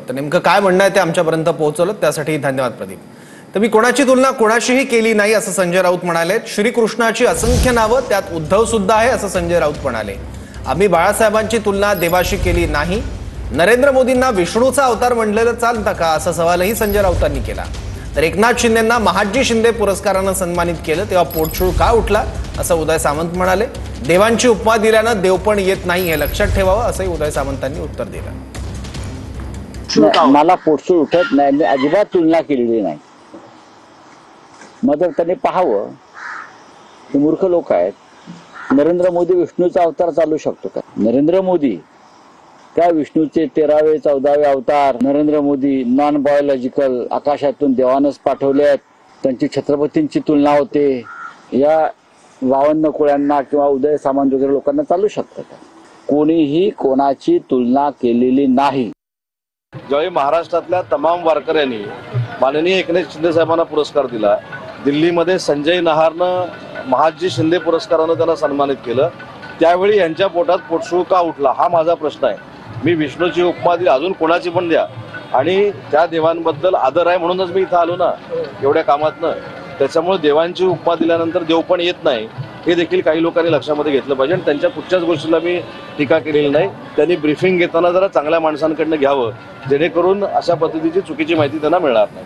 तर नेमकं काय म्हणणं आहे ते आमच्यापर्यंत पोहोचवलं त्यासाठी धन्यवाद प्रदीप। तर मी कोणाची तुलना कोणाशीही केली नाही असं संजय राऊत म्हणाले। श्रीकृष्णाची असंख्य नावं त्यात उद्धव सुद्धा आहे असं संजय राऊत म्हणाले। आम्ही बाळासाहेबांची तुलना देवाशी केली नाही। नरेंद्र मोदींना विष्णूचा अवतार म्हणलेलं चालतं का असा सवालही संजय राऊतांनी केला। तर एकनाथ शिंदेंना महाजी शिंदे पुरस्कारानं सन्मानित केलं तेव्हा पोटशूळ का उठला असं उदय सामंत म्हणाले। देवांची उपमा दिल्यानं देव पण येत नाही हे लक्षात ठेवावं असंही उदय सामंतांनी उत्तर दिलं। मला पोटशूळ उठत नाही, मी अजिबात तुलना केलेली नाही। मग त्यांनी पाहावं, हे मूर्ख लोक आहेत। नरेंद्र मोदी विष्णूचा अवतार चालू शकतो का? नरेंद्र मोदी त्या विष्णूचे 13वे 14वे अवतार। नरेंद्र मोदी नॉन बायोलॉजिकल, आकाशातून देवानच पाठवले आहेत। त्यांची छत्रपतींची तुलना होते। या 52 कोळ्यांना किंवा उदय सामंत वगैरे लोकांना चालू शकतं का? कोणीही कोणाची तुलना केलेली नाही। ज्यावेळी महाराष्ट्रातल्या तमाम वारकऱ्यांनी माननीय एकनाथ शिंदे साहेबांना पुरस्कार दिला, दिल्लीमध्ये संजय नहारनं महाजी शिंदे पुरस्कारानं त्यांना सन्मानित केलं, त्यावेळी यांच्या पोटात पोटशूळ का उठला हा माझा प्रश्न आहे। मी विष्णूची उपमा दिली, अजून कोणाची पण द्या, आणि त्या देवांबद्दल आदर आहे म्हणूनच मी इथं आलो ना एवढ्या कामातनं। त्याच्यामुळे देवांची उपमा दिल्यानंतर देव पण येत नाही हे देखील काही लोकांनी लक्षामध्ये घेतलं पाहिजे, आणि त्यांच्या कुठच्याच गोष्टीला मी टीका केलेली नाही। त्यांनी ब्रीफिंग घेताना जरा चांगल्या माणसांकडनं घ्यावं, जेणेकरून अशा पद्धतीची चुकीची माहिती त्यांना मिळणार नाही।